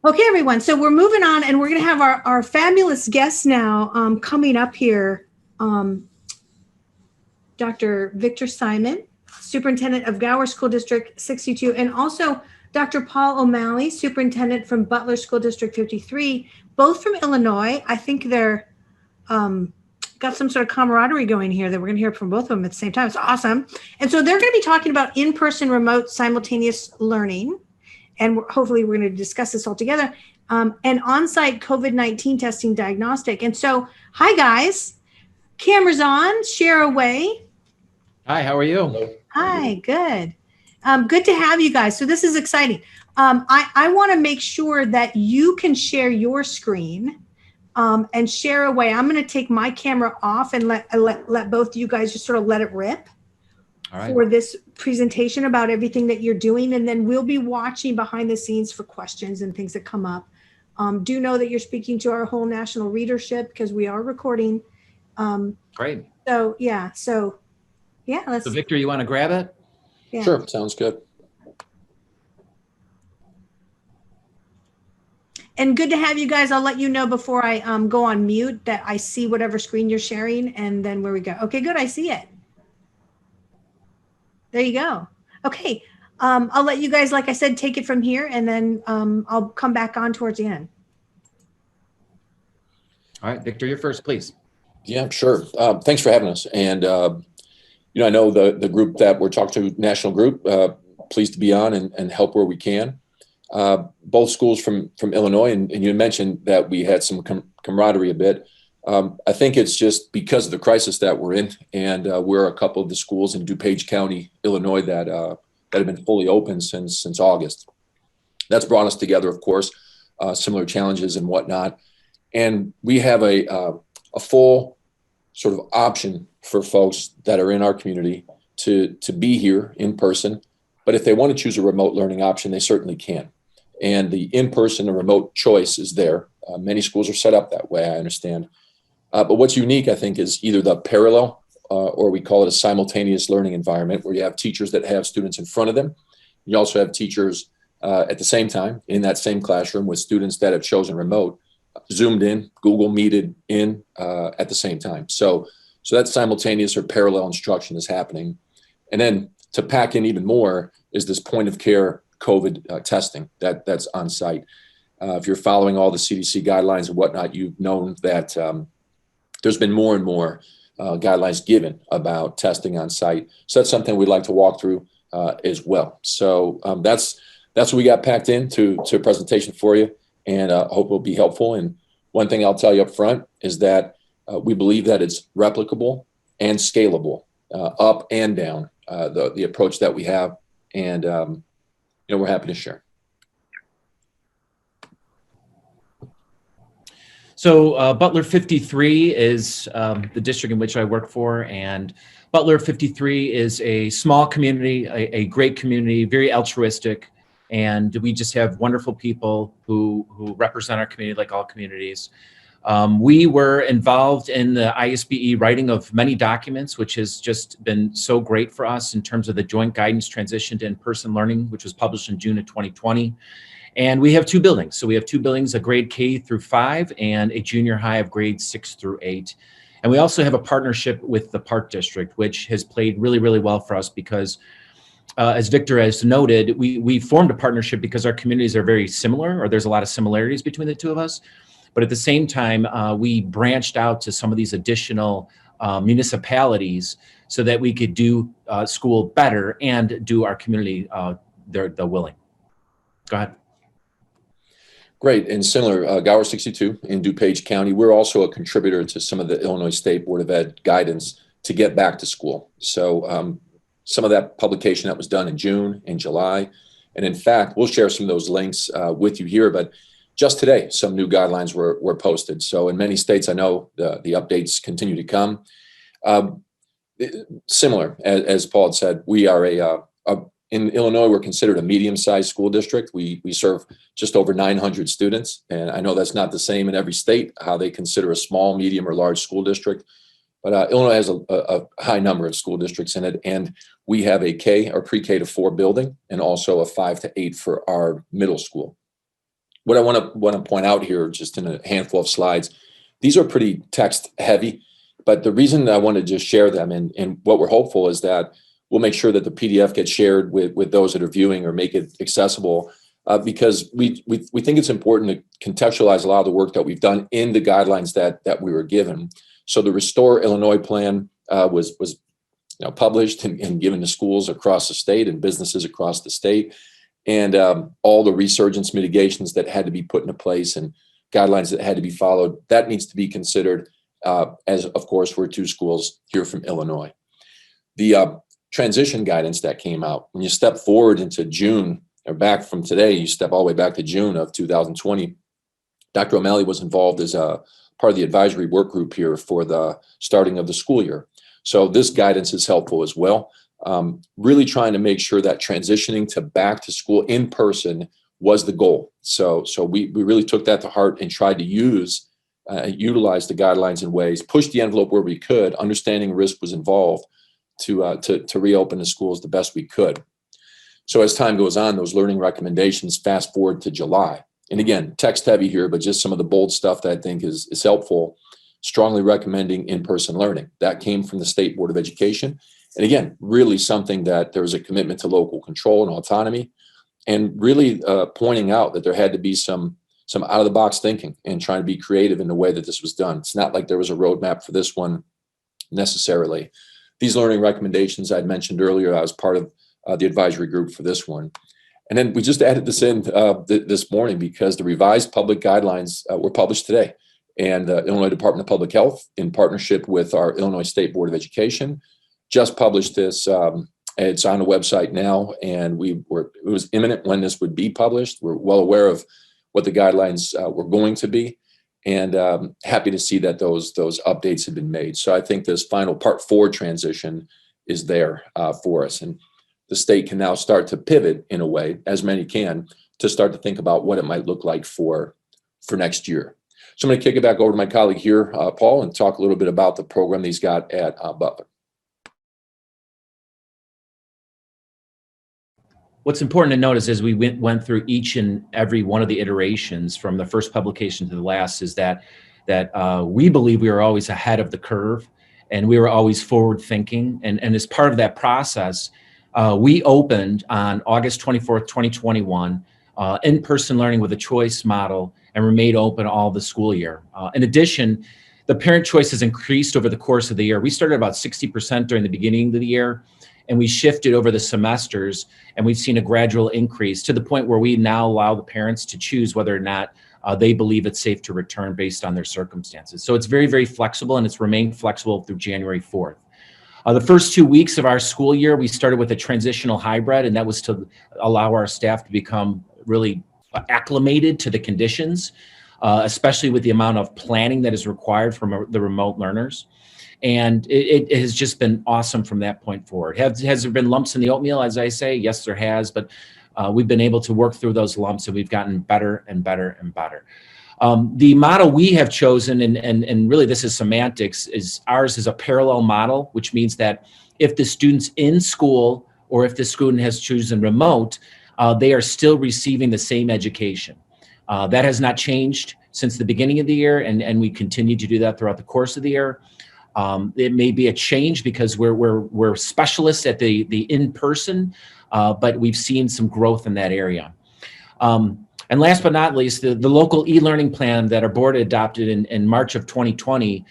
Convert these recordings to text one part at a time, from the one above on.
Okay, everyone. So we're moving on, and we're going to have our fabulous guests now coming up here. Dr. Victor Simon, Superintendent of Gower School District 62, and also Dr. Paul O'Malley, Superintendent from Butler School District 53, both from Illinois. I think they're got some sort of camaraderie going here that we're going to hear from both of them at the same time. It's awesome. And so they're going to be talking about in-person, remote, simultaneous learning. And hopefully we're going to discuss this all together, and on-site COVID-19 testing diagnostic. And so, hi guys, cameras on, share away. Hi, how are you? Hello. Hi, good. Good to have you guys. So this is exciting. I want to make sure that you can share your screen and share away. I'm going to take my camera off and let both of you guys just sort of let it rip. All right. For this presentation about everything that you're doing. And then we'll be watching behind the scenes for questions and things that come up. Do know that you're speaking to our whole national readership because we are recording. Great. So yeah. So Victor, you want to grab it? Yeah. Sure, sounds good. And good to have you guys. I'll let you know before I go on mute that I see whatever screen you're sharing, and then where we go. Okay, good. I see it. There you go. Okay. I'll let you guys, like I said, take it from here, and then I'll come back on towards the end. All right, Victor, you're first, please. Yeah, sure. Thanks for having us. And, I know the group that we're talking to, national group, pleased to be on and help where we can. Both schools from Illinois, and you mentioned that we had some camaraderie a bit. I think it's just because of the crisis that we're in, and we're a couple of the schools in DuPage County, Illinois, that have been fully open since August. That's brought us together, of course, similar challenges and whatnot. And we have a full sort of option for folks that are in our community to be here in person. But if they want to choose a remote learning option, they certainly can. And the in-person and remote choice is there. Many schools are set up that way, I understand. But what's unique, I think, is either the parallel or we call it a simultaneous learning environment, where you have teachers that have students in front of them. You also have teachers at the same time in that same classroom with students that have chosen remote, Zoomed in, Google Meeted in at the same time. So that simultaneous or parallel instruction is happening. And then to pack in even more is this point of care COVID testing that's on site. If you're following all the CDC guidelines and whatnot, you've known that there's been more and more guidelines given about testing on site. So that's something we'd like to walk through as well. So that's what we got packed into a presentation for you, and I hope it'll be helpful. And one thing I'll tell you up front is that we believe that it's replicable and scalable, up and down, the approach that we have, and we're happy to share. So Butler 53 is the district in which I work for, and Butler 53 is a small community, a great community, very altruistic, and we just have wonderful people who represent our community like all communities. We were involved in the ISBE writing of many documents, which has just been so great for us in terms of the joint guidance transition to in-person learning, which was published in June of 2020. And we have two buildings. So we have two buildings, a grade K through 5 and a junior high of grades 6 through 8. And we also have a partnership with the Park District, which has played really, really well for us because as Victor has noted, we formed a partnership because our communities are very similar, or there's a lot of similarities between the two of us. But at the same time, we branched out to some of these additional municipalities so that we could do school better and do our community the willing. Go ahead. Great. And similar, Gower 62 in DuPage County, we're also a contributor to some of the Illinois State Board of Ed guidance to get back to school. So some of that publication that was done in June and July. And in fact, we'll share some of those links with you here. But just today, some new guidelines were posted. So in many states, I know the updates continue to come. Similar, as Paul had said, we are in Illinois, we're considered a medium-sized school district. We serve just over 900 students. And I know that's not the same in every state, how they consider a small, medium, or large school district. But Illinois has a high number of school districts in it. And we have a K or pre-K to 4 building and also a 5 to 8 for our middle school. what I want to point out here, just in a handful of slides, these are pretty text heavy, but the reason I want to just share them and what we're hopeful is that we'll make sure that the PDF gets shared with those that are viewing or make it accessible, because we think it's important to contextualize a lot of the work that we've done in the guidelines that we were given. So the Restore Illinois plan was published and given to schools across the state and businesses across the state, and all the resurgence mitigations that had to be put into place and guidelines that had to be followed. That needs to be considered, as of course we're two schools here from Illinois. The transition guidance that came out, when you step forward into June, or back from today, you step all the way back to June of 2020, Dr. O'Malley was involved as a part of the advisory work group here for the starting of the school year. So this guidance is helpful as well. Really trying to make sure that transitioning to back to school in person was the goal. So we really took that to heart and tried to utilize the guidelines in ways, push the envelope where we could, understanding risk was involved to reopen the schools the best we could. So as time goes on, those learning recommendations fast forward to July. And again, text heavy here, but just some of the bold stuff that I think is helpful. Strongly recommending in-person learning. That came from the State Board of Education. And again, really something that there was a commitment to local control and autonomy, and really pointing out that there had to be some out-of-the-box thinking and trying to be creative in the way that this was done. It's not like there was a roadmap for this one necessarily. These learning recommendations I'd mentioned earlier, I was part of the advisory group for this one. And then we just added this in this morning because the revised public guidelines were published today. And the Illinois Department of Public Health, in partnership with our Illinois State Board of Education, just published this. It's on the website now, and it was imminent when this would be published. We're well aware of what the guidelines were going to be, and happy to see that those updates have been made. So I think this final Part 4 transition is there for us, and the state can now start to pivot in a way, as many can, to start to think about what it might look like for next year. So I'm going to kick it back over to my colleague here, Paul, and talk a little bit about the program he's got at Butler. What's important to notice as we went through each and every one of the iterations from the first publication to the last is that we believe we are always ahead of the curve, and we were always forward thinking. And as part of that process, we opened on August 24th, 2021, in-person learning with a choice model, and remained open all the school year. In addition, the parent choice has increased over the course of the year. We started about 60% during the beginning of the year, and we shifted over the semesters, and we've seen a gradual increase to the point where we now allow the parents to choose whether or not they believe it's safe to return based on their circumstances. So it's very, very flexible, and it's remained flexible through January 4th. The first 2 weeks of our school year, we started with a transitional hybrid, and that was to allow our staff to become really acclimated to the conditions, especially with the amount of planning that is required from the remote learners. And it has just been awesome from that point forward. Has there been lumps in the oatmeal, as I say? Yes, there has, but we've been able to work through those lumps, and we've gotten better and better and better. The model we have chosen, and really this is semantics, is ours is a parallel model, which means that if the student's in school or if the student has chosen remote, they are still receiving the same education. That has not changed since the beginning of the year, and we continue to do that throughout the course of the year. It may be a change because we're specialists at the in-person, but we've seen some growth in that area. And last but not least, the local e-learning plan that our board adopted in March of 2020,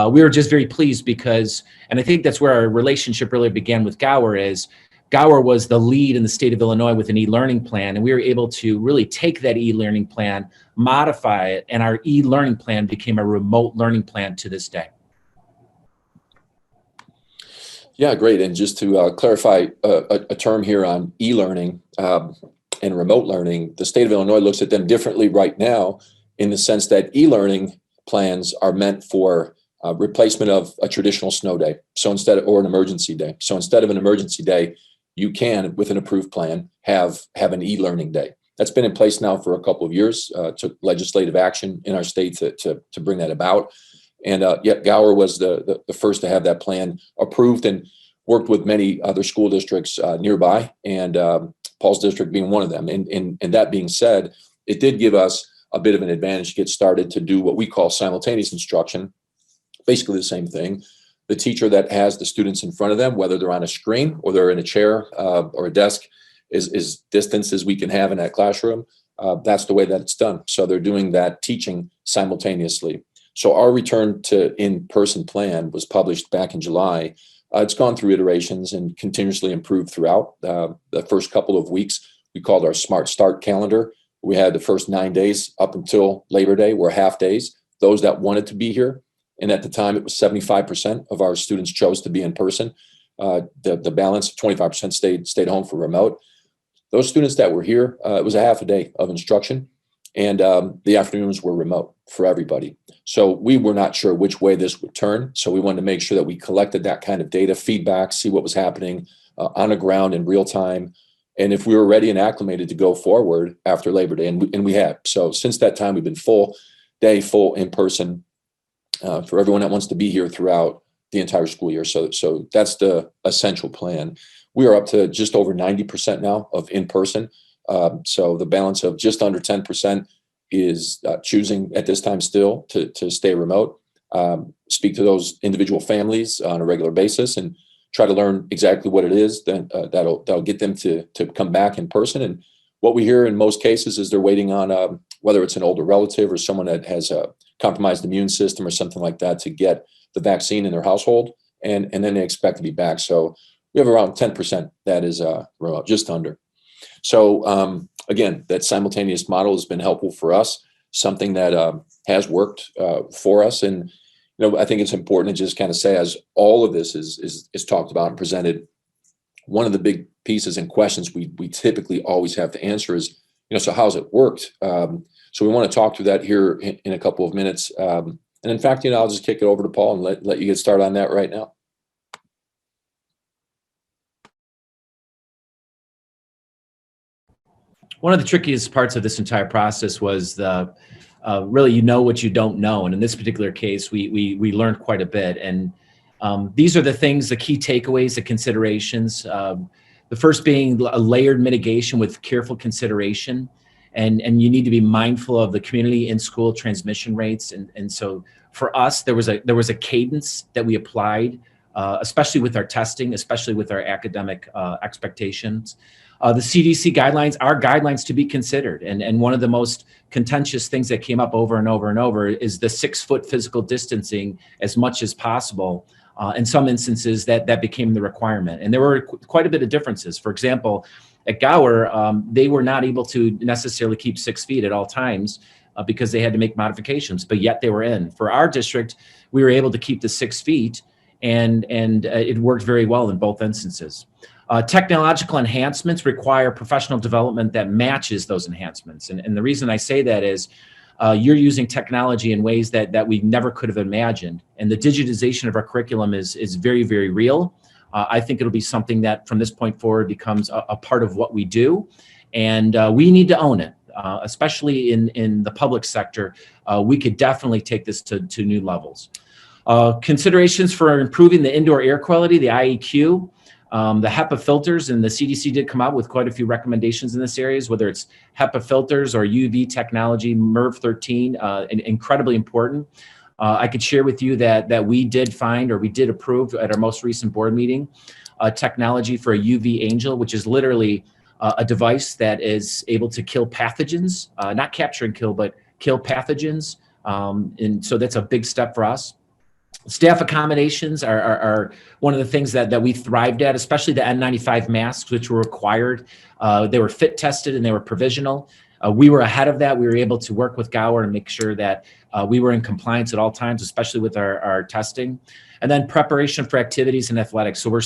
we were just very pleased because, and I think that's where our relationship really began with Gower, is Gower was the lead in the state of Illinois with an e-learning plan, and we were able to really take that e-learning plan, modify it, and our e-learning plan became a remote learning plan to this day. Yeah, great. And just to clarify a term here on e-learning and remote learning, the state of Illinois looks at them differently right now in the sense that e-learning plans are meant for replacement of a traditional snow day. So or an emergency day. So instead of an emergency day, you can, with an approved plan, have an e-learning day. That's been in place now for a couple of years. Took legislative action in our state to bring that about. And yet Gower was the first to have that plan approved and worked with many other school districts nearby, and Paul's district being one of them. And that being said, it did give us a bit of an advantage to get started to do what we call simultaneous instruction. Basically the same thing. The teacher that has the students in front of them, whether they're on a screen or they're in a chair or a desk, is distance as we can have in that classroom. That's the way that it's done. So they're doing that teaching simultaneously. So our return to in-person plan was published back in July. It's gone through iterations and continuously improved throughout. The first couple of weeks, we called our Smart Start calendar. We had the first 9 days up until Labor Day were half days. Those that wanted to be here, and at the time it was 75% of our students chose to be in person. The balance, 25% stayed home for remote. Those students that were here, it was a half a day of instruction, and the afternoons were remote for everybody. So we were not sure which way this would turn. So we wanted to make sure that we collected that kind of data, feedback, see what was happening on the ground in real time. And if we were ready and acclimated to go forward after Labor Day, and we have. So since that time, we've been full day, full in person for everyone that wants to be here throughout the entire school year. So that's the essential plan. We are up to just over 90% now of in person. So the balance of just under 10% is choosing at this time still to stay remote, speak to those individual families on a regular basis and try to learn exactly what it is that'll get them to come back in person. And what we hear in most cases is they're waiting on whether it's an older relative or someone that has a compromised immune system or something like that to get the vaccine in their household. And then they expect to be back. So we have around 10% that is remote, just under. So again, that simultaneous model has been helpful for us, something that has worked for us. And I think it's important to just kind of say, as all of this is talked about and presented, one of the big pieces and questions we typically always have to answer is, so how's it worked? So we want to talk through that here in a couple of minutes. And in fact, I'll just kick it over to Paul and let you get started on that right now. One of the trickiest parts of this entire process was the really, what you don't know. And in this particular case, we learned quite a bit. And these are the things, the key takeaways, the considerations. The first being a layered mitigation with careful consideration. And you need to be mindful of the community in school transmission rates. And so for us, there was a cadence that we applied, especially with our testing, especially with our academic expectations. The CDC guidelines are guidelines to be considered. And one of the most contentious things that came up over and over and over is the 6-foot physical distancing as much as possible. In some instances that became the requirement. And there were quite a bit of differences. For example, at Gower, they were not able to necessarily keep 6 feet at all times because they had to make modifications, but yet they were in. For our district, we were able to keep the 6 feet and it worked very well in both instances. Technological enhancements require professional development that matches those enhancements. And the reason I say that is you're using technology in ways that we never could have imagined. And the digitization of our curriculum is very, very real. I think it'll be something that from this point forward becomes a part of what we do. And we need to own it, especially in the public sector. We could definitely take this to new levels. Considerations for improving the indoor air quality, the IEQ. The HEPA filters, and the CDC did come out with quite a few recommendations in this area, whether it's HEPA filters or UV technology, MERV 13, incredibly important. I could share with you that we did approve at our most recent board meeting, technology for a UV Angel, which is literally a device that is able to kill pathogens, not capture and kill, but kill pathogens. And so that's a big step for us. Staff accommodations are one of the things that we thrived at, especially the N95 masks, which were required. They were fit tested and they were provisional. We were ahead of that. We were able to work with Gower and make sure that we were in compliance at all times, especially with our testing. And then preparation for activities and athletics. So we've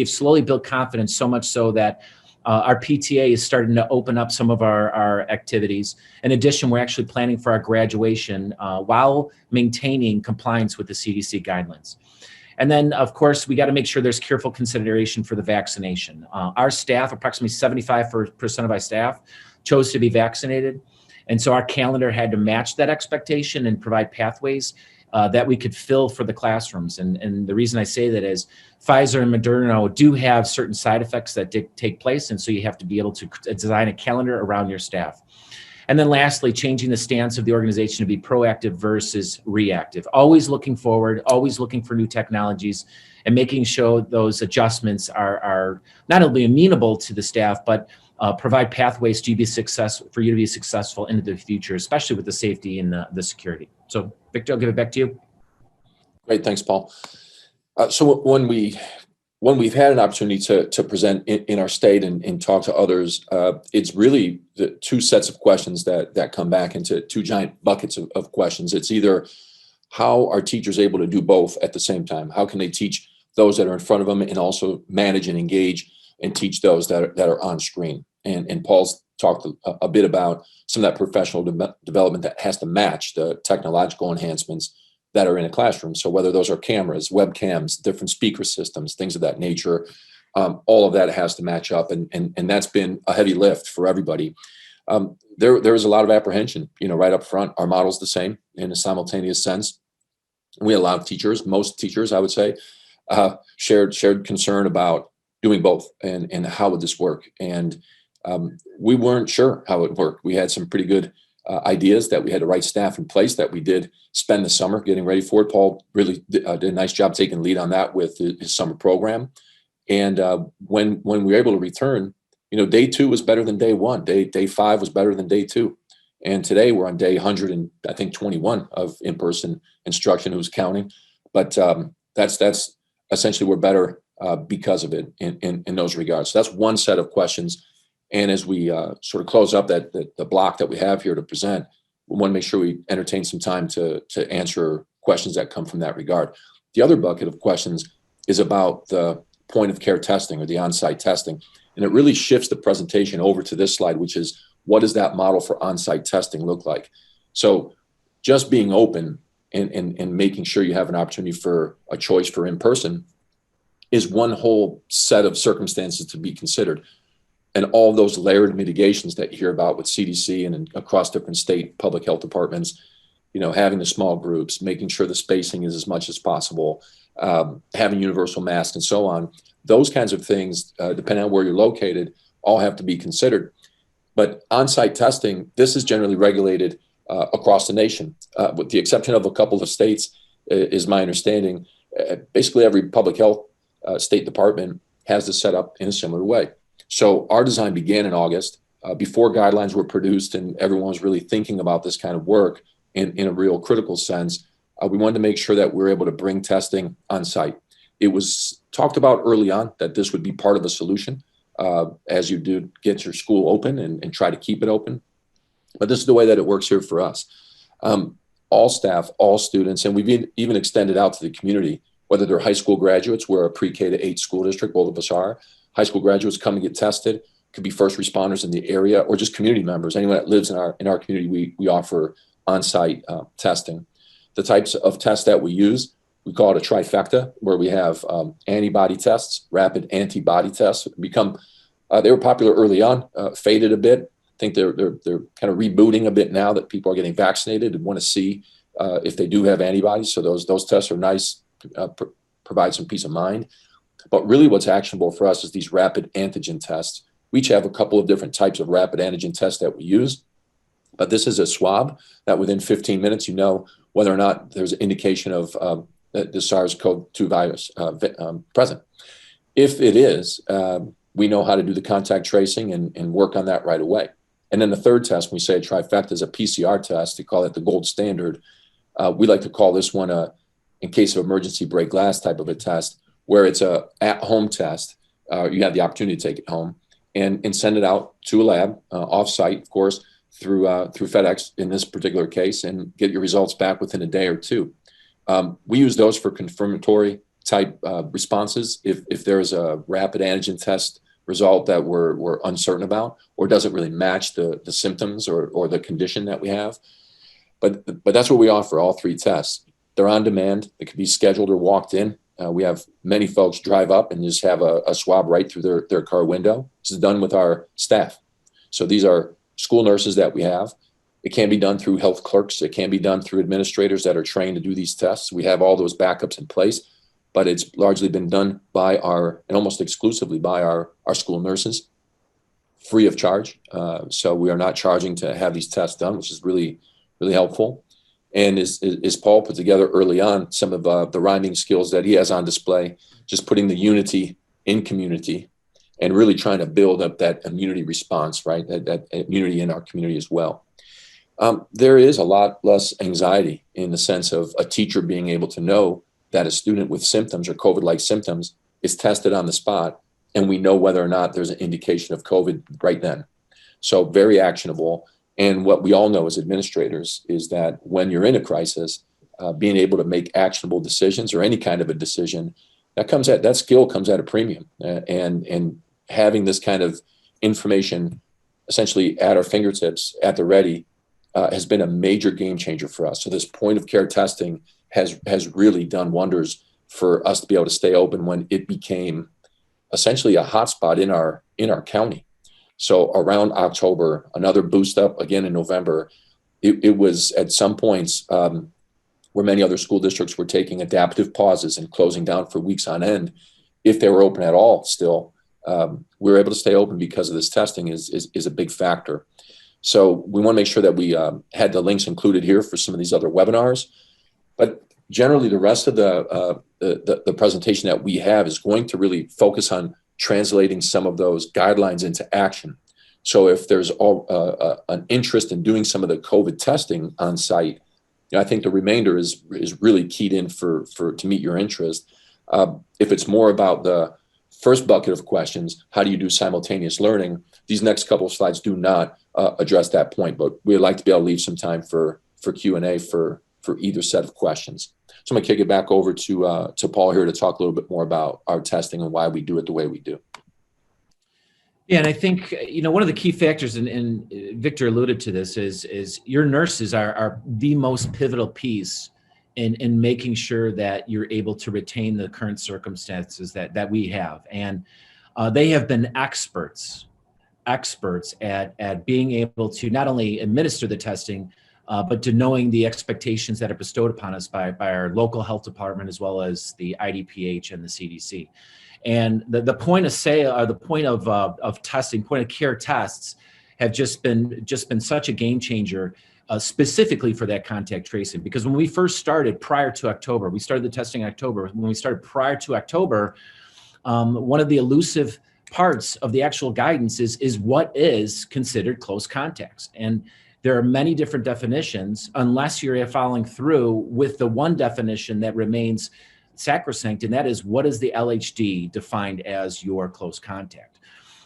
slowly built confidence, so much so that our PTA is starting to open up some of our activities. In addition, we're actually planning for our graduation while maintaining compliance with the CDC guidelines. And then, of course, we got to make sure there's careful consideration for the vaccination. Our staff, approximately 75% of our staff, chose to be vaccinated. And so our calendar had to match that expectation and provide pathways that we could fill for the classrooms. And the reason I say that is Pfizer and Moderna do have certain side effects that take place. And so you have to be able to design a calendar around your staff. And then lastly, changing the stance of the organization to be proactive versus reactive, always looking forward, always looking for new technologies, and making sure those adjustments are not only amenable to the staff, but provide pathways to for you to be successful into the future, especially with the safety and the security. So Victor, I'll give it back to you. Great, thanks, Paul. So when we've had an opportunity to present in our state and talk to others, it's really the two sets of questions that come back into two giant buckets of questions. It's either how are teachers able to do both at the same time? How can they teach those that are in front of them and also manage and engage and teach those that are on screen? And Paul's talked a bit about some of that professional development that has to match the technological enhancements that are in a classroom. So whether those are cameras, webcams, different speaker systems, things of that nature, all of that has to match up. And that's been a heavy lift for everybody. There is a lot of apprehension, right up front. Our model's the same in a simultaneous sense. We had a lot of teachers, most teachers, I would say, shared concern about doing both and how would this work. And we weren't sure how it would work. We had some pretty good ideas that we had the right staff in place that we did spend the summer getting ready for it. Paul really did a nice job taking lead on that with his summer program. And when we were able to return, day 2 was better than day 1. Day 5 was better than day 2. And today we're on day 121 of in-person instruction, who's counting. But that's essentially we're better because of it in those regards. So that's one set of questions. And as we sort of close up the block that we have here to present, we want to make sure we entertain some time to answer questions that come from that regard. The other bucket of questions is about the point of care testing or the on-site testing. And it really shifts the presentation over to this slide, which is what does that model for on-site testing look like? So just being open and making sure you have an opportunity for a choice for in-person is one whole set of circumstances to be considered. And all those layered mitigations that you hear about with CDC and across different state public health departments, having the small groups, making sure the spacing is as much as possible, having universal masks and so on. Those kinds of things, depending on where you're located, all have to be considered. But on-site testing, this is generally regulated across the nation, with the exception of a couple of states, is my understanding. Basically, every public health state department has this set up in a similar way. So our design began in August, before guidelines were produced and everyone was really thinking about this kind of work in a real critical sense. We wanted to make sure that we were able to bring testing on site. It was talked about early on that this would be part of the solution as you do get your school open and try to keep it open. But this is the way that it works here for us. All staff, all students, and we've even extended out to the community, whether they're high school graduates, we're a pre-K to 8 school district, both of us are. High school graduates come and get tested, could be first responders in the area or just community members. Anyone that lives in our community, we offer on-site testing. The types of tests that we use, we call it a trifecta, where we have antibody tests, rapid antibody tests. They were popular early on, faded a bit. I think they're kind of rebooting a bit now that people are getting vaccinated and want to see if they do have antibodies. So those tests are nice, provide some peace of mind. But really what's actionable for us is these rapid antigen tests. We each have a couple of different types of rapid antigen tests that we use. But this is a swab that within 15 minutes, you know whether or not there's an indication of the SARS-CoV-2 virus present. If it is, we know how to do the contact tracing and work on that right away. And then the third test, when we say a trifecta, is a PCR test. We call it the gold standard. We like to call this one in case of emergency break glass type of a test, where it's a at-home test. You have the opportunity to take it home and send it out to a lab off-site, of course, through FedEx in this particular case, and get your results back within a day or two. We use those for confirmatory type responses. If there's a rapid antigen test result that we're uncertain about or doesn't really match the symptoms or the condition that we have. But that's what we offer, all 3 tests. They're on demand. It can be scheduled or walked in. We have many folks drive up and just have a swab right through their car window. This is done with our staff. So these are school nurses that we have. It can be done through health clerks. It can be done through administrators that are trained to do these tests. We have all those backups in place, but it's largely been done by and almost exclusively by our school nurses. free of charge. So we are not charging to have these tests done, which is really, really helpful. And as Paul put together early on, some of the rhyming skills that he has on display, just putting the unity in community and really trying to build up that immunity response, right? That immunity in our community as well. There is a lot less anxiety in the sense of a teacher being able to know that a student with symptoms or COVID-like symptoms is tested on the spot, and we know whether or not there's an indication of COVID right then. So very actionable. And what we all know as administrators is that when you're in a crisis, being able to make actionable decisions or any kind of a decision, that skill comes at a premium. And having this kind of information essentially at our fingertips at the ready has been a major game changer for us. So this point of care testing has really done wonders for us to be able to stay open when it became essentially a hotspot in our county. So around October, another boost up again in November, it was at some points where many other school districts were taking adaptive pauses and closing down for weeks on end. If they were open at all still, we were able to stay open because of this testing is a big factor. So we want to make sure that we had the links included here for some of these other webinars. But generally, the rest of the presentation that we have is going to really focus on translating some of those guidelines into action. So if there's an interest in doing some of the COVID testing on site, I think the remainder is really keyed in to meet your interest. If it's more about the first bucket of questions, how do you do simultaneous learning? These next couple of slides do not address that point, but we'd like to be able to leave some time for Q&A for either set of questions. So I'm going to kick it back over to Paul here to talk a little bit more about our testing and why we do it the way we do. Yeah, and I think, one of the key factors, and Victor alluded to this, is your nurses are the most pivotal piece in making sure that you're able to retain the current circumstances that we have. And they have been experts at being able to not only administer the testing, but to knowing the expectations that are bestowed upon us by our local health department, as well as the IDPH and the CDC. And the point of sale, or the point of testing, point of care tests, have just been such a game changer, specifically for that contact tracing. Because when we first started prior to October, we started the testing in October. When we started prior to October, one of the elusive parts of the actual guidance is what is considered close contacts. And there are many different definitions, unless you're following through with the one definition that remains sacrosanct, and that is, what is the LHD defined as your close contact?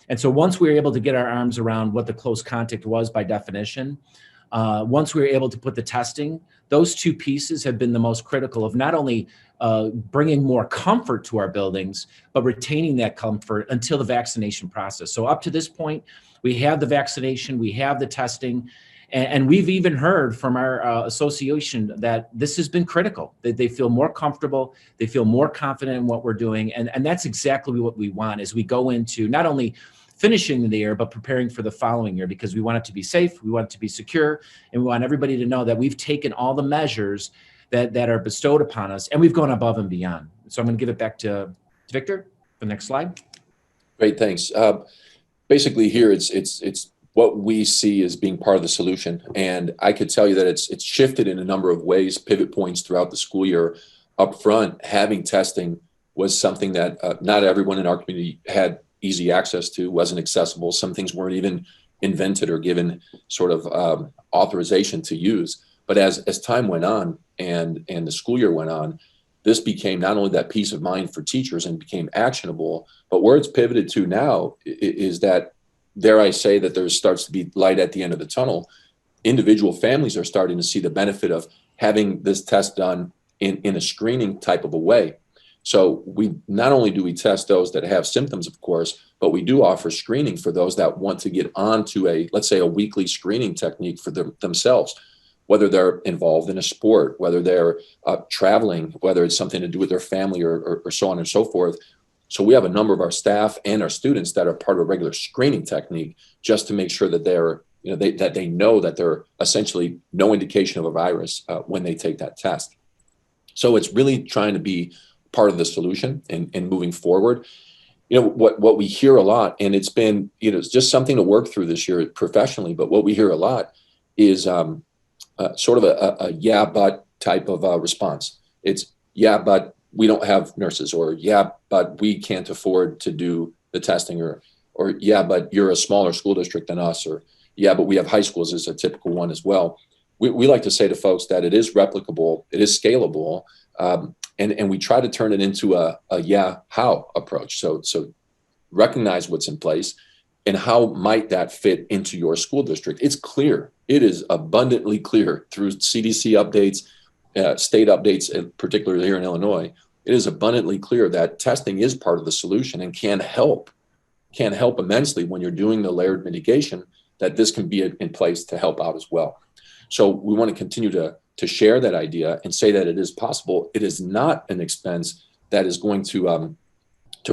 And so once we were able to get our arms around what the close contact was by definition, once we were able to put the testing, those two pieces have been the most critical of not only bringing more comfort to our buildings, but retaining that comfort until the vaccination process. So up to this point, we have the vaccination, we have the testing, and we've even heard from our association that this has been critical, that they feel more comfortable, they feel more confident in what we're doing. And that's exactly what we want as we go into not only finishing the year, but preparing for the following year, because we want it to be safe, we want it to be secure, and we want everybody to know that we've taken all the measures that are bestowed upon us, and we've gone above and beyond. So I'm going to give it back to Victor for the next slide. Great, thanks. Basically here, it's what we see as being part of the solution. And I could tell you that it's shifted in a number of ways, pivot points throughout the school year. Up front, having testing was something that not everyone in our community had easy access to, wasn't accessible. Some things weren't even invented or given sort of authorization to use. But as time went on and the school year went on, this became not only that peace of mind for teachers and became actionable, but where it's pivoted to now is that, dare I say, that there starts to be light at the end of the tunnel. Individual families are starting to see the benefit of having this test done in a screening type of a way. So we not only do we test those that have symptoms, of course, but we do offer screening for those that want to get onto let's say a weekly screening technique for themselves, whether they're involved in a sport, whether they're traveling, whether it's something to do with their family or so on and so forth. So we have a number of our staff and our students that are part of a regular screening technique just to make sure that they know that they're essentially no indication of a virus when they take that test. So it's really trying to be part of the solution and moving forward. what we hear a lot, and it's been, it's just something to work through this year professionally, but what we hear a lot is sort of a yeah, but type of response. It's yeah, but we don't have nurses, or yeah, but we can't afford to do the testing, or yeah, but you're a smaller school district than us, or yeah, but we have high schools is a typical one as well. We like to say to folks that it is replicable, it is scalable, and we try to turn it into a yeah, how approach. So recognize what's in place and how might that fit into your school district. It's clear. It is abundantly clear through CDC updates, state updates, and particularly here in Illinois. It is abundantly clear that testing is part of the solution and can help immensely when you're doing the layered mitigation, that this can be in place to help out as well. So we want to continue to share that idea and say that it is possible. It is not an expense that is going to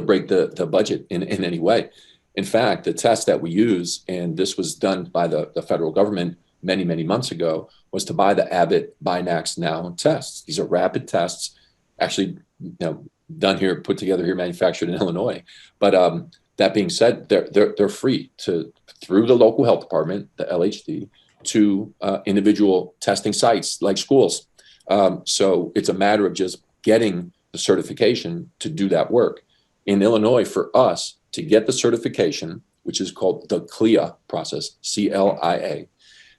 break the budget in any way. In fact, the test that we use, and this was done by the federal government many, many months ago, was to buy the Abbott Binax Now tests. These are rapid tests, actually done here, put together here, manufactured in Illinois. But that being said, they're free through the local health department, the LHD, to individual testing sites like schools. So it's a matter of just getting the certification to do that work. In Illinois, for us to get the certification, which is called the CLIA process, CLIA,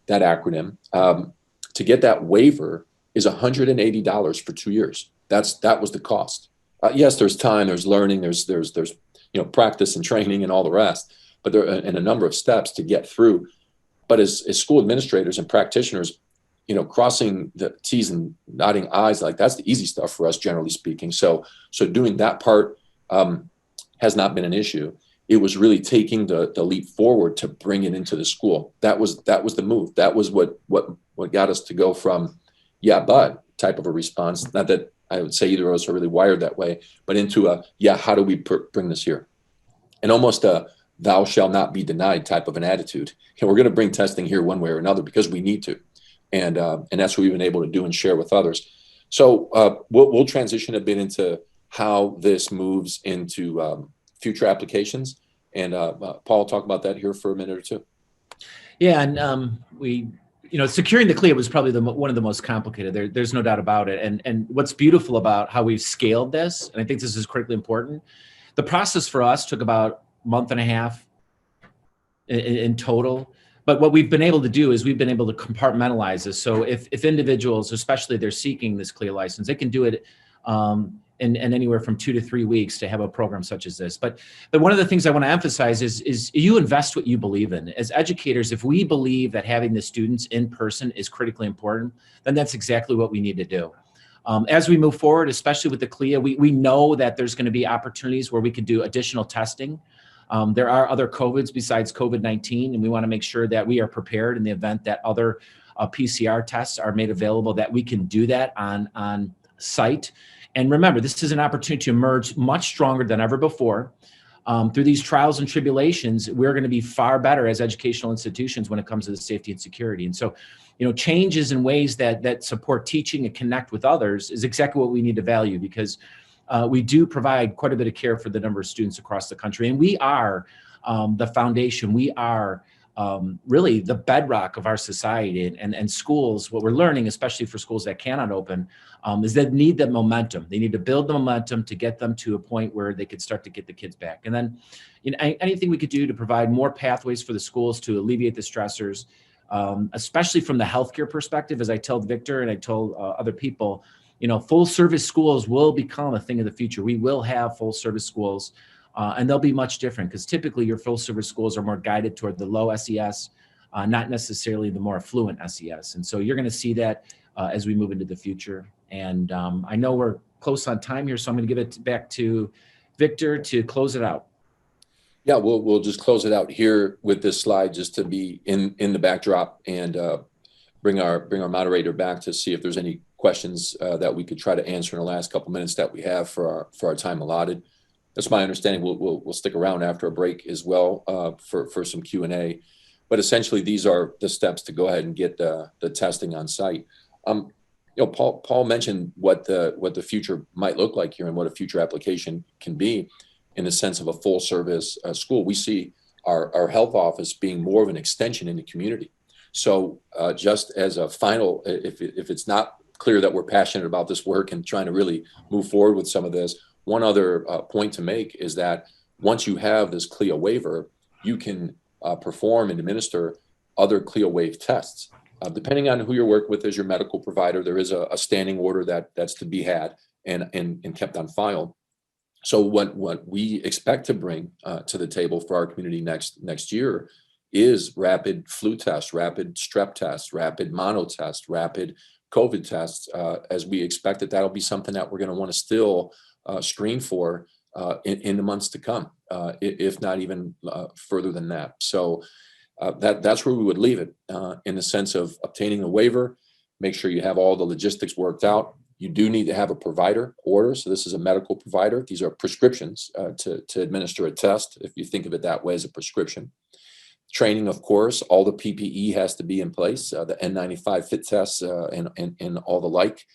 that acronym, to get that waiver is $180 for 2 years. That was the cost. Yes, there's time, there's learning, there's practice and training and all the rest, but there are a number of steps to get through. But as school administrators and practitioners, crossing the T's and dotting I's, like that's the easy stuff for us, generally speaking. So doing that part has not been an issue. It was really taking the leap forward to bring it into the school. That was the move. That was what got us to go from yeah, but type of a response. Not that I would say either of us are really wired that way, but into a yeah, how do we bring this here? And almost a thou shall not be denied type of an attitude. We're going to bring testing here one way or another because we need to, and that's what we've been able to do and share with others. So we'll transition a bit into how this moves into future applications. And Paul, talk about that here for a minute or two. Yeah, and we, securing the CLIA was probably one of the most complicated. There's no doubt about it. And what's beautiful about how we've scaled this, and I think this is critically important, the process for us took about a month and a half in total. But what we've been able to do is we've been able to compartmentalize this. So if individuals, especially they're seeking this CLIA license, they can do it in anywhere from 2 to 3 weeks to have a program such as this. But one of the things I want to emphasize is you invest what you believe in. As educators, if we believe that having the students in person is critically important, then that's exactly what we need to do. As we move forward, especially with the CLIA, we know that there's going to be opportunities where we could do additional testing. There are other COVIDs besides COVID-19, and we want to make sure that we are prepared in the event that other PCR tests are made available, that we can do that on site. And remember, this is an opportunity to emerge much stronger than ever before. Through these trials and tribulations, we're going to be far better as educational institutions when it comes to the safety and security. And so, changes in ways that support teaching and connect with others is exactly what we need to value, because we do provide quite a bit of care for the number of students across the country. And we are the foundation. We are really the bedrock of our society, and schools. What we're learning, especially for schools that cannot open, is that need the momentum. They need to build the momentum to get them to a point where they could start to get the kids back. And then anything we could do to provide more pathways for the schools to alleviate the stressors, especially from the healthcare perspective. As I told Victor and I told other people, full service schools will become a thing of the future. We will have full service schools. And they'll be much different, because typically your full service schools are more guided toward the low SES, not necessarily the more affluent SES. And so you're going to see that as we move into the future. And I know we're close on time here, so I'm going to give it back to Victor to close it out. Yeah, we'll just close it out here with this slide, just to be in the backdrop, and bring our moderator back to see if there's any questions that we could try to answer in the last couple minutes that we have for our time allotted. That's my understanding. We'll stick around after a break as well for some Q&A. But essentially, these are the steps to go ahead and get the testing on site. Paul mentioned what the future might look like here and what a future application can be. in the sense of a full service school. We see our health office being more of an extension in the community. So just as a final, if it's not clear that we're passionate about this work and trying to really move forward with some of this, one other point to make is that once you have this CLIA waiver, you can perform and administer other CLIA waive tests. Depending on who you're working with as your medical provider, there is a standing order that's to be had and kept on file. So what we expect to bring to the table for our community next year is rapid flu tests, rapid strep tests, rapid mono tests, rapid COVID tests, as we expect that'll be something that we're going to want to still screen for in the months to come, if not even further than that. So that's where we would leave it in the sense of obtaining a waiver. Make sure you have all the logistics worked out. You do need to have a provider order. So this is a medical provider. These are prescriptions to administer a test, if you think of it that way, as a prescription. Training, of course, all the PPE has to be in place, the N95 fit tests and all the like.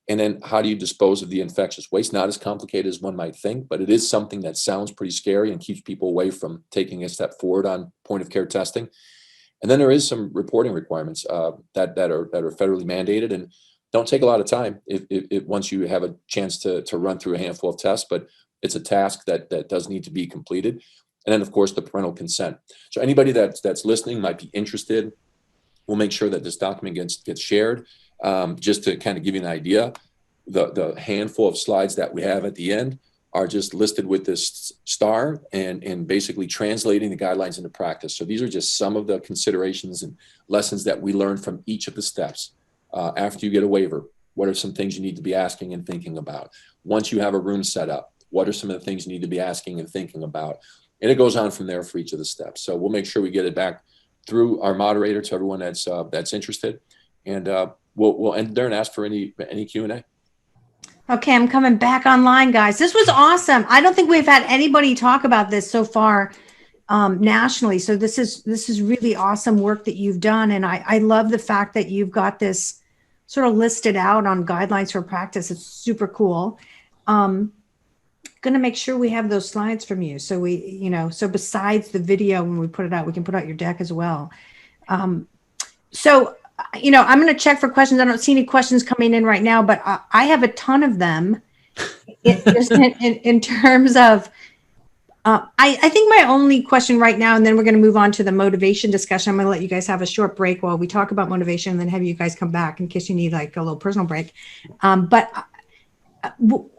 And then how do you dispose of the infectious waste? Not as complicated as one might think, but it is something that sounds pretty scary and keeps people away from taking a step forward on point of care testing. And then there is some reporting requirements that are federally mandated and don't take a lot of time if once you have a chance to run through a handful of tests, but it's a task that does need to be completed. And then, of course, the parental consent. So anybody that's listening might be interested. We'll make sure that this document gets shared. Just to kind of give you an idea, the handful of slides that we have at the end are just listed with this star and basically translating the guidelines into practice. So these are just some of the considerations and lessons that we learned from each of the steps. After you get a waiver, what are some things you need to be asking and thinking about? Once you have a room set up, what are some of the things you need to be asking and thinking about? And it goes on from there for each of the steps. So we'll make sure we get it back through our moderator to everyone that's interested. And we'll end there and ask for any Q&A. Okay, I'm coming back online, guys. This was awesome. I don't think we've had anybody talk about this so far nationally. So this is really awesome work that you've done. And I love the fact that you've got this sort of listed out on guidelines for practice. It's super cool. Going to make sure we have those slides from you. So so besides the video, when we put it out, we can put out your deck as well. So I'm going to check for questions. I don't see any questions coming in right now, but I have a ton of them in terms of, I think my only question right now, and then we're going to move on to the motivation discussion. I'm going to let you guys have a short break while we talk about motivation and then have you guys come back in case you need like a little personal break. But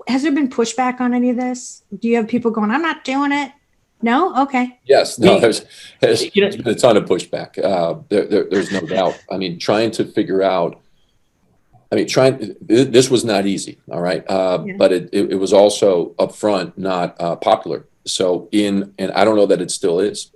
has there been pushback on any of this? Do you have people going, I'm not doing it? No? Okay. Yes. No, there's been a ton of pushback. There's no doubt. I mean, trying to figure out, this was not easy. All right. But it was also upfront, not popular. So and I don't know that it still is.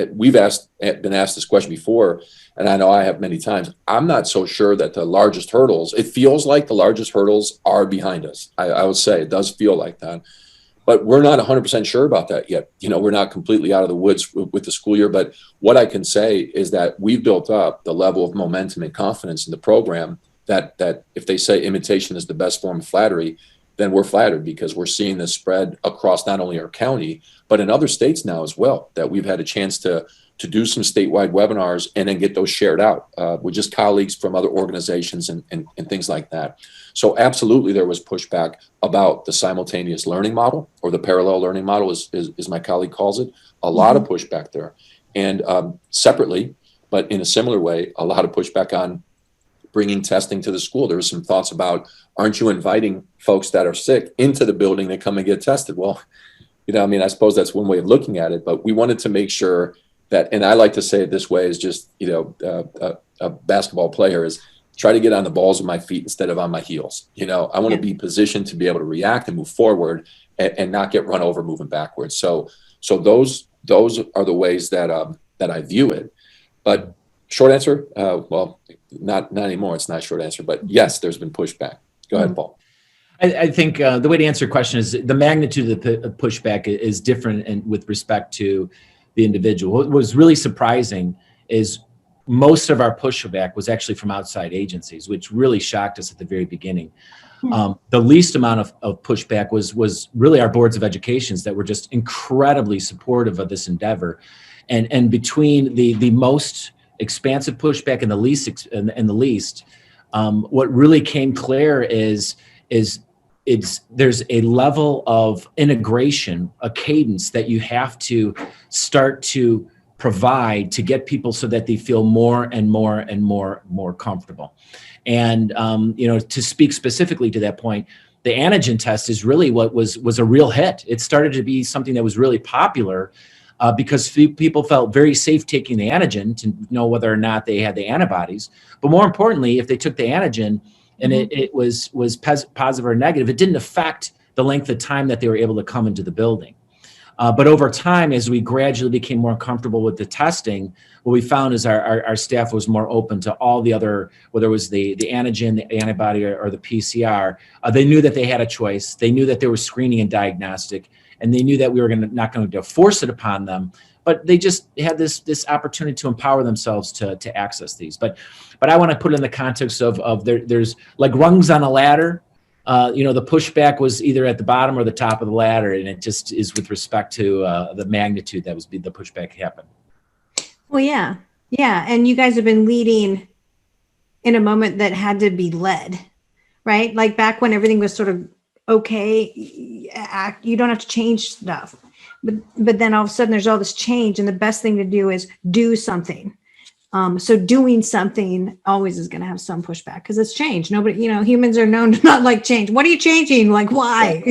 We've been asked this question before, and I know I have many times. I'm not so sure that the largest hurdles, it feels like the largest hurdles are behind us. I would say it does feel like that, but we're not 100% sure about that yet. We're not completely out of the woods with the school year, but what I can say is that we've built up the level of momentum and confidence in the program that if they say imitation is the best form of flattery, then we're flattered because we're seeing this spread across not only our county, but in other states now as well, that we've had a chance to do some statewide webinars and then get those shared out with just colleagues from other organizations and things like that. So absolutely there was pushback about the simultaneous learning model, or the parallel learning model as my colleague calls it, a lot of pushback there. And separately, but in a similar way, a lot of pushback on bringing testing to the school. There was some thoughts about, aren't you inviting folks that are sick into the building to come and get tested? Well, I suppose that's one way of looking at it, but we wanted to make sure that, and I like to say it this way, is just, a basketball player is try to get on the balls of my feet instead of on my heels. I want to be positioned to be able to react and move forward and not get run over moving backwards. So those are the ways that I view it. But short answer, well, not anymore. It's not a short answer, but yes, there's been pushback. Go ahead, Paul. I think the way to answer your question is the magnitude of the pushback is different with respect to the individual. What was really surprising is most of our pushback was actually from outside agencies, which really shocked us at the very beginning. The least amount of pushback was really our boards of educations that were just incredibly supportive of this endeavor. And between the most expansive pushback and the least, what really came clear is there's a level of integration, a cadence that you have to start to provide to get people so that they feel more and more comfortable. And to speak specifically to that point, the antigen test is really what was a real hit. It started to be something that was really popular because people felt very safe taking the antigen to know whether or not they had the antibodies. But more importantly, if they took the antigen and it was positive or negative, it didn't affect the length of time that they were able to come into the building. But over time, as we gradually became more comfortable with the testing, what we found is our staff was more open to all the other, whether it was the antigen, the antibody, or the PCR. They knew that they had a choice. They knew that there was screening and diagnostic, and they knew that we were not going to force it upon them. But they just had this opportunity to empower themselves to access these. But I want to put it in the context of there's like rungs on a ladder. The pushback was either at the bottom or the top of the ladder, and it just is with respect to the magnitude that was the pushback happened. Well, yeah. And you guys have been leading in a moment that had to be led, right? Like back when everything was sort of okay, you don't have to change stuff. But then all of a sudden there's all this change, and the best thing to do is do something. So doing something always is going to have some pushback because it's change. Nobody, humans are known to not like change. What are you changing? Like, why?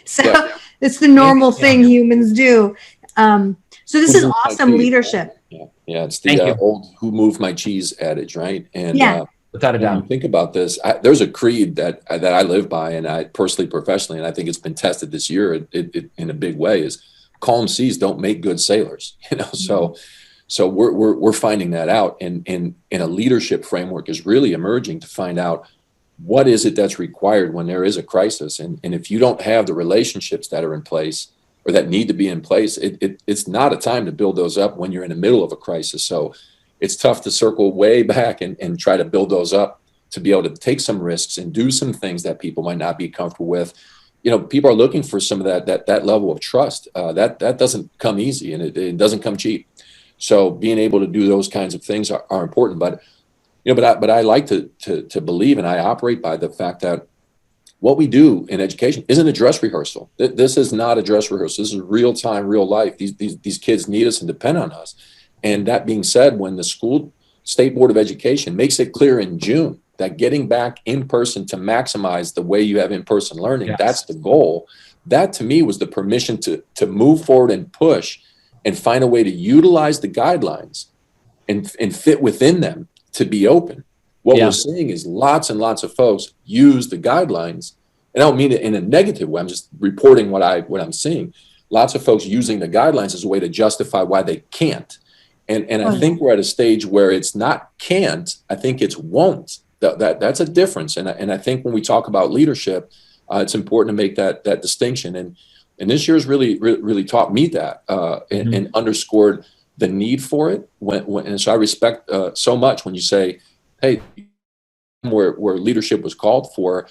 So it's the normal thing humans do. So this is awesome leadership. Yeah. It's the old "who moved my cheese" adage, right? And without a doubt, think about this. There's a creed that I live by, and I personally, professionally, and I think it's been tested this year it in a big way, is calm seas don't make good sailors. So we're finding that out, and a leadership framework is really emerging to find out what is it that's required when there is a crisis. And if you don't have the relationships that are in place or that need to be in place, it's not a time to build those up when you're in the middle of a crisis. So it's tough to circle way back and try to build those up to be able to take some risks and do some things that people might not be comfortable with. People are looking for some of that level of trust. That doesn't come easy, and it doesn't come cheap. So being able to do those kinds of things are important. But I like to believe, and I operate by the fact that what we do in education isn't a dress rehearsal. This is not a dress rehearsal. This is real time, real life. These kids need us and depend on us. And that being said, when the State Board of Education makes it clear in June that getting back in person to maximize the way you have in-person learning, that's the goal. That to me was the permission to move forward and push and find a way to utilize the guidelines and fit within them to be open. What we're seeing is lots and lots of folks use the guidelines, and I don't mean it in a negative way. I'm just reporting what I'm seeing. Lots of folks using the guidelines as a way to justify why they can't. And I think we're at a stage where it's not can't, I think it's won't. That's a difference. And I think when we talk about leadership, it's important to make that distinction. And this year's really taught me that and underscored the need for it. And so I respect so much when you say, hey, where leadership was called for,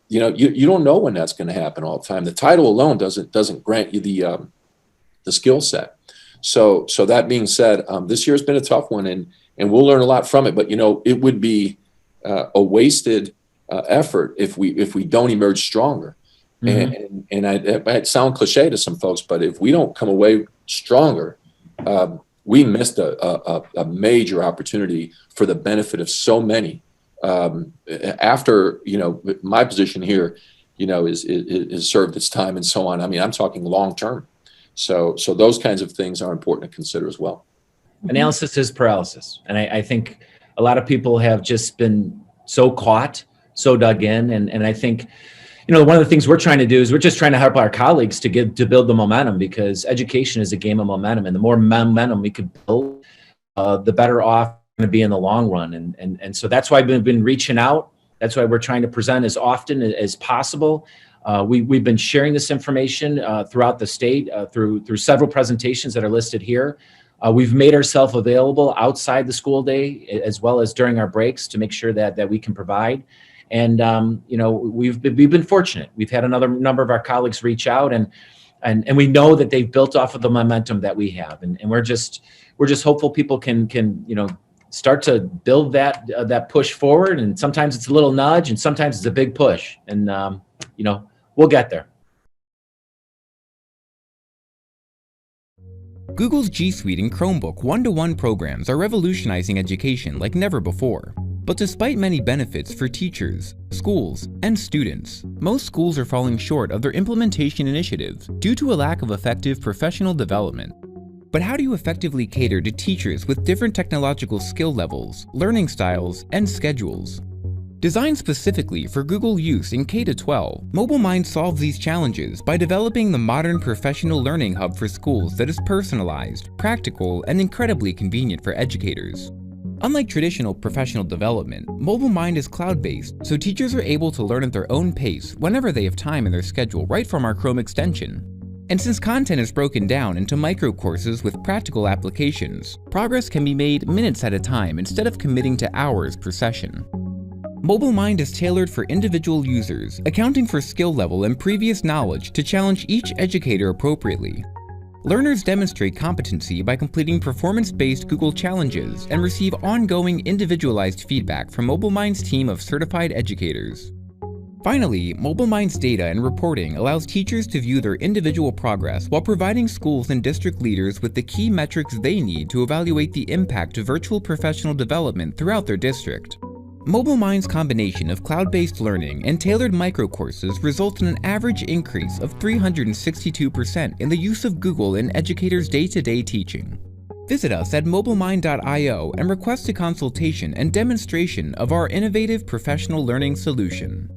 you don't know when that's going to happen all the time. The title alone doesn't grant you the skill set. So that being said, this year has been a tough one, and we'll learn a lot from it. But it would be a wasted effort if we don't emerge stronger. And it might sound cliche to some folks, but if we don't come away stronger, we missed a major opportunity for the benefit of so many. After my position here, is served its time and so on. I mean, I'm talking long term. So those kinds of things are important to consider as well. Analysis is paralysis, and I think a lot of people have just been so caught, so dug in, and I think. One of the things we're trying to do is we're just trying to help our colleagues to build the momentum, because education is a game of momentum, and the more momentum we could build, the better off we're going to be in the long run. And so that's why we've been reaching out. That's why we're trying to present as often as possible. We've been sharing this information throughout the state through several presentations that are listed here. We've made ourselves available outside the school day as well as during our breaks to make sure that we can provide. And we've been fortunate. We've had another number of our colleagues reach out, and we know that they've built off of the momentum that we have, and we're just hopeful people can start to build that push forward. And sometimes it's a little nudge, and sometimes it's a big push, and we'll get there. Google's G Suite and Chromebook one-to-one programs are revolutionizing education like never before. But despite many benefits for teachers, schools, and students, most schools are falling short of their implementation initiatives due to a lack of effective professional development. But how do you effectively cater to teachers with different technological skill levels, learning styles, and schedules? Designed specifically for Google use in K-12, MobileMind solves these challenges by developing the modern professional learning hub for schools that is personalized, practical, and incredibly convenient for educators. Unlike traditional professional development, MobileMind is cloud-based, so teachers are able to learn at their own pace whenever they have time in their schedule right from our Chrome extension. And since content is broken down into micro-courses with practical applications, progress can be made minutes at a time instead of committing to hours per session. MobileMind is tailored for individual users, accounting for skill level and previous knowledge to challenge each educator appropriately. Learners demonstrate competency by completing performance-based Google challenges and receive ongoing individualized feedback from MobileMind's team of certified educators. Finally, MobileMind's data and reporting allows teachers to view their individual progress while providing schools and district leaders with the key metrics they need to evaluate the impact of virtual professional development throughout their district. MobileMind's combination of cloud-based learning and tailored microcourses results in an average increase of 362% in the use of Google in educators' day-to-day teaching. Visit us at mobilemind.io and request a consultation and demonstration of our innovative professional learning solution.